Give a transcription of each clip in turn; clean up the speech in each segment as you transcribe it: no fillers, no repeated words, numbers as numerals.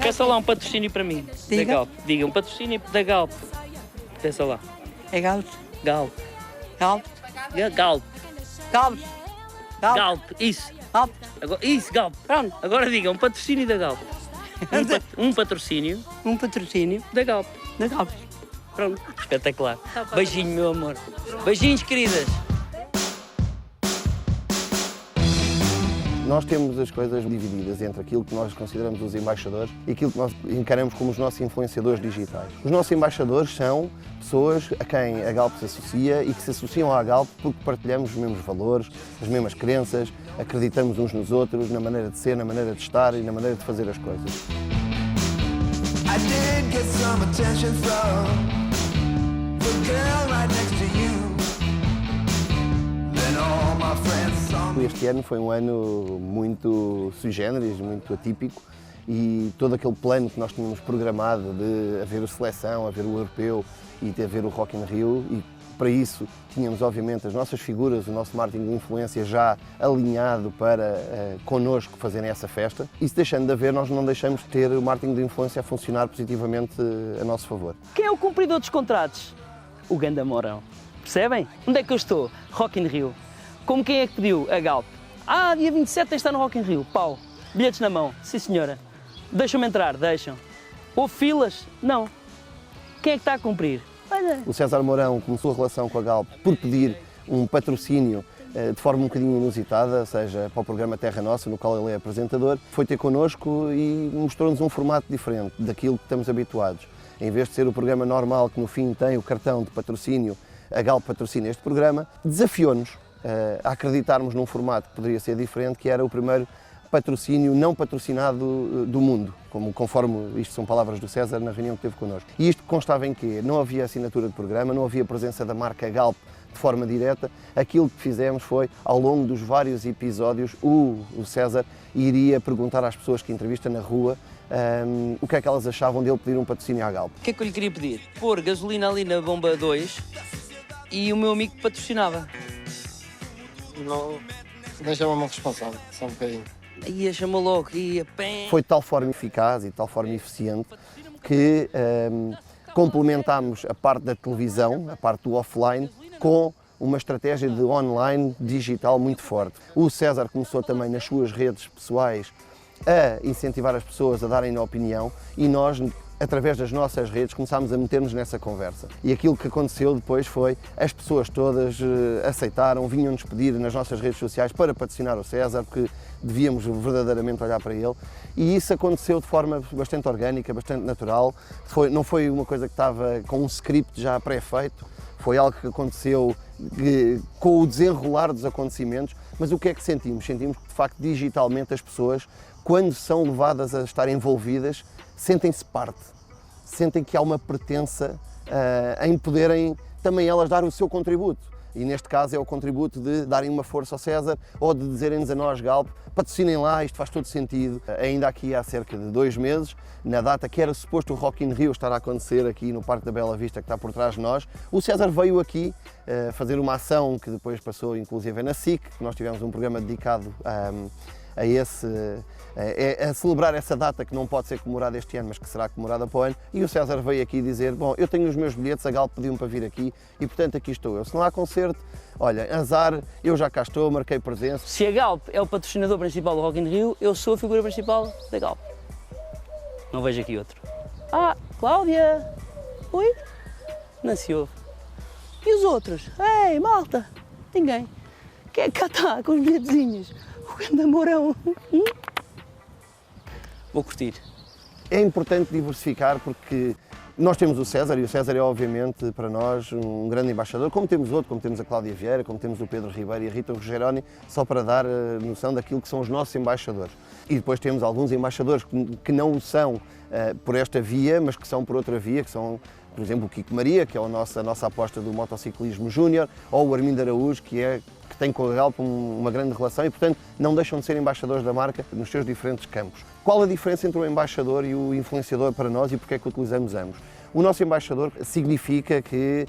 Peça lá um patrocínio para mim, Diga. da Galp. Diga, um patrocínio da Galp. Peça lá. É Galp. Galp. Galp. Galp. Galp. Galp. Galp. Isso. Galp. Agora, isso, Galp. Pronto. Agora diga, um patrocínio da Galp. Um patrocínio Um patrocínio da Galp. da Galp. Pronto. Espetacular. Beijinho, meu amor. Beijinhos, queridas. Nós temos as coisas divididas entre aquilo que nós consideramos os embaixadores e aquilo que nós encaramos como os nossos influenciadores digitais. Os nossos embaixadores são pessoas a quem a Galp se associa e que se associam à Galp porque partilhamos os mesmos valores, as mesmas crenças, acreditamos uns nos outros, na maneira de ser, na maneira de estar e na maneira de fazer as coisas. I did get some attention from the girl right next to you. Then all my friends saw me. Este ano foi um ano muito sui generis, muito atípico e todo aquele plano que nós tínhamos programado de haver a seleção, haver o europeu e de haver o Rock in Rio e para isso tínhamos obviamente as nossas figuras, o nosso marketing de influência já alinhado para connosco fazerem essa festa. Isso deixando de haver, nós não deixamos de ter o marketing de influência a funcionar positivamente a nosso favor. Quem é o cumpridor dos contratos? O Ganda Mourão. Percebem? Onde é que eu estou? Rock in Rio. Como quem é que pediu? A Galp. Ah, dia 27 tens de estar no Rock in Rio. Pau. Bilhetes na mão. Sim, senhora. Deixam-me entrar. Deixam. Houve filas? Não. Quem é que está a cumprir? Olha. O César Mourão começou a relação com a Galp por pedir um patrocínio de forma um bocadinho inusitada, ou seja, para o programa Terra Nossa, no qual ele é apresentador. Foi ter connosco e mostrou-nos um formato diferente daquilo que estamos habituados. Em vez de ser o programa normal que no fim tem o cartão de patrocínio, a Galp patrocina este programa, desafiou-nos a acreditarmos num formato que poderia ser diferente, que era o primeiro patrocínio não patrocinado do mundo, conforme isto são palavras do César na reunião que teve connosco. E isto constava em quê? Não havia assinatura de programa, não havia presença da marca Galp de forma direta. Aquilo que fizemos foi, ao longo dos vários episódios, o César iria perguntar às pessoas que entrevista na rua o que é que elas achavam dele pedir um patrocínio à Galp. O que é que eu lhe queria pedir? Pôr gasolina ali na bomba 2 e o meu amigo que patrocinava. Não, deixa-me responsável, só um bocadinho. Ia, chamou logo, ia, pé. Foi de tal forma eficaz e de tal forma eficiente que complementámos a parte da televisão, a parte do offline, com uma estratégia de online digital muito forte. O César começou também nas suas redes pessoais a incentivar as pessoas a darem a opinião e nós, através das nossas redes, começámos a meter-nos nessa conversa. E aquilo que aconteceu depois foi, as pessoas todas aceitaram, vinham-nos pedir nas nossas redes sociais para patrocinar o César, porque devíamos verdadeiramente olhar para ele. E isso aconteceu de forma bastante orgânica, bastante natural. Não foi uma coisa que estava com um script já pré-feito, foi algo que aconteceu com o desenrolar dos acontecimentos. Mas o que é que sentimos? Sentimos que, de facto, digitalmente as pessoas, quando são levadas a estar envolvidas, sentem-se parte, sentem que há uma pertença em poderem também elas dar o seu contributo. E neste caso é o contributo de darem uma força ao César ou de dizerem-nos a nós, Galp, patrocinem lá, isto faz todo sentido. Ainda aqui há cerca de 2 meses, na data que era suposto o Rock in Rio estar a acontecer aqui no Parque da Bela Vista, que está por trás de nós, o César veio aqui fazer uma ação que depois passou inclusive na SIC, que nós tivemos um programa dedicado a celebrar essa data que não pode ser comemorada este ano, mas que será comemorada para o ano, e o César veio aqui dizer, bom, eu tenho os meus bilhetes, a Galp pediu-me para vir aqui e portanto aqui estou eu. Se não há concerto, olha, azar, eu já cá estou, marquei presença. Se a Galp é o patrocinador principal do Rock in Rio, eu sou a figura principal da Galp. Não vejo aqui outro. Ah, Cláudia! Oi? Não se ouve. E os outros? Ei, malta! Ninguém. Quem é que cá está com os bilhetezinhos? O Ganda Mourão. Vou curtir. É importante diversificar porque nós temos o César e o César é obviamente para nós um grande embaixador, como temos outro, como temos a Cláudia Vieira, como temos o Pedro Ribeiro e a Rita Rogeroni, só para dar noção daquilo que são os nossos embaixadores. E depois temos alguns embaixadores que não o são por esta via, mas que são por outra via, que são, por exemplo, o Kiko Maria, que é a nossa aposta do motociclismo júnior, ou o Armindo Araújo, que tem com a Galp uma grande relação e, portanto, não deixam de ser embaixadores da marca nos seus diferentes campos. Qual a diferença entre o embaixador e o influenciador para nós e porque é que utilizamos ambos? O nosso embaixador significa que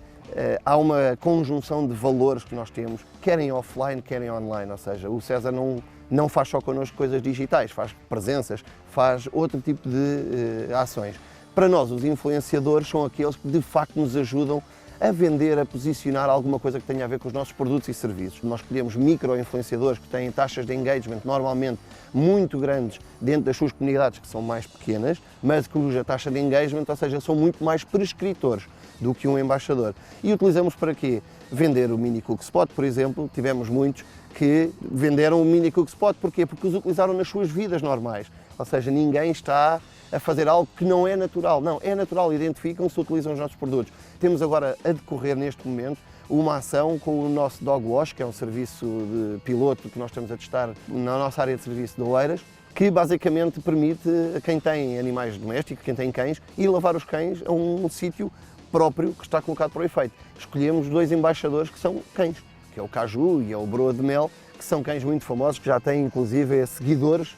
há uma conjunção de valores que nós temos, quer em offline, quer em online, ou seja, o César não não faz só connosco coisas digitais, faz presenças, faz outro tipo de ações. Para nós, os influenciadores são aqueles que de facto nos ajudam a vender, a posicionar alguma coisa que tenha a ver com os nossos produtos e serviços. Nós escolhemos micro-influenciadores que têm taxas de engagement normalmente muito grandes dentro das suas comunidades, que são mais pequenas, mas cuja taxa de engagement, ou seja, são muito mais prescritores do que um embaixador. E utilizamos para quê? Vender o Mini Cook Spot, por exemplo, tivemos muitos que venderam o Mini Cook Spot. Porquê? Porque os utilizaram nas suas vidas normais, ou seja, ninguém está a fazer algo que não é natural. Não, é natural, identificam-se, utilizam os nossos produtos. Temos agora a decorrer neste momento uma ação com o nosso Dog Wash, que é um serviço de piloto que nós estamos a testar na nossa área de serviço de Oeiras, que basicamente permite a quem tem animais domésticos, quem tem cães, ir lavar os cães a um sítio próprio que está colocado para o efeito. Escolhemos 2 embaixadores que são cães, que é o Caju e é o Broa de Mel, que são cães muito famosos, que já têm inclusive seguidores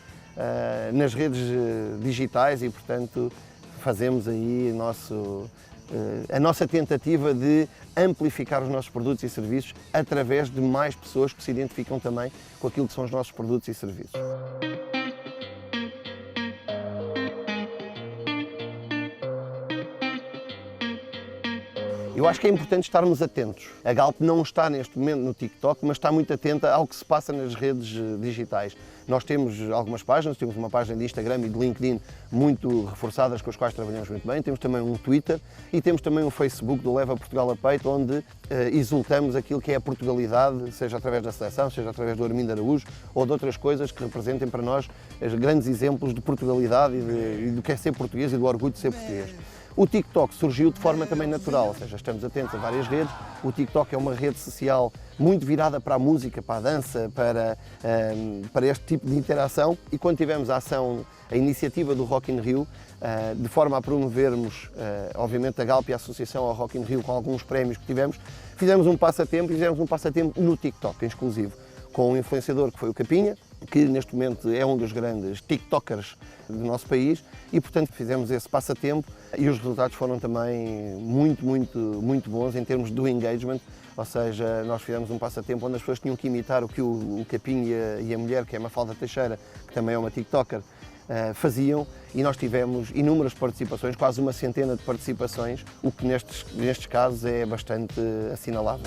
nas redes digitais e, portanto, fazemos aí a nossa tentativa de amplificar os nossos produtos e serviços através de mais pessoas que se identificam também com aquilo que são os nossos produtos e serviços. Eu acho que é importante estarmos atentos. A Galp não está neste momento no TikTok, mas está muito atenta ao que se passa nas redes digitais. Nós temos algumas páginas, temos uma página de Instagram e de LinkedIn muito reforçadas, com as quais trabalhamos muito bem. Temos também um Twitter e temos também um Facebook do Leva Portugal a Peito, onde exultamos aquilo que é a Portugalidade, seja através da seleção, seja através do Armindo Araújo ou de outras coisas que representem para nós os grandes exemplos de Portugalidade e do que é ser português e do orgulho de ser português. O TikTok surgiu de forma também natural, ou seja, estamos atentos a várias redes. O TikTok é uma rede social muito virada para a música, para a dança, para este tipo de interação. E quando tivemos a iniciativa do Rock in Rio, de forma a promovermos, obviamente, a Galp e a associação ao Rock in Rio com alguns prémios que tivemos, fizemos um passatempo e fizemos um passatempo no TikTok, em exclusivo, com um influenciador que foi o Capinha, que neste momento é um dos grandes TikTokers do nosso país e, portanto, fizemos esse passatempo e os resultados foram também muito bons em termos do engagement, ou seja, nós fizemos um passatempo onde as pessoas tinham que imitar o que o Capinha e a mulher, que é a Mafalda Teixeira, que também é uma TikToker, faziam, e nós tivemos inúmeras participações, quase uma centena de participações, o que nestes casos é bastante assinalável.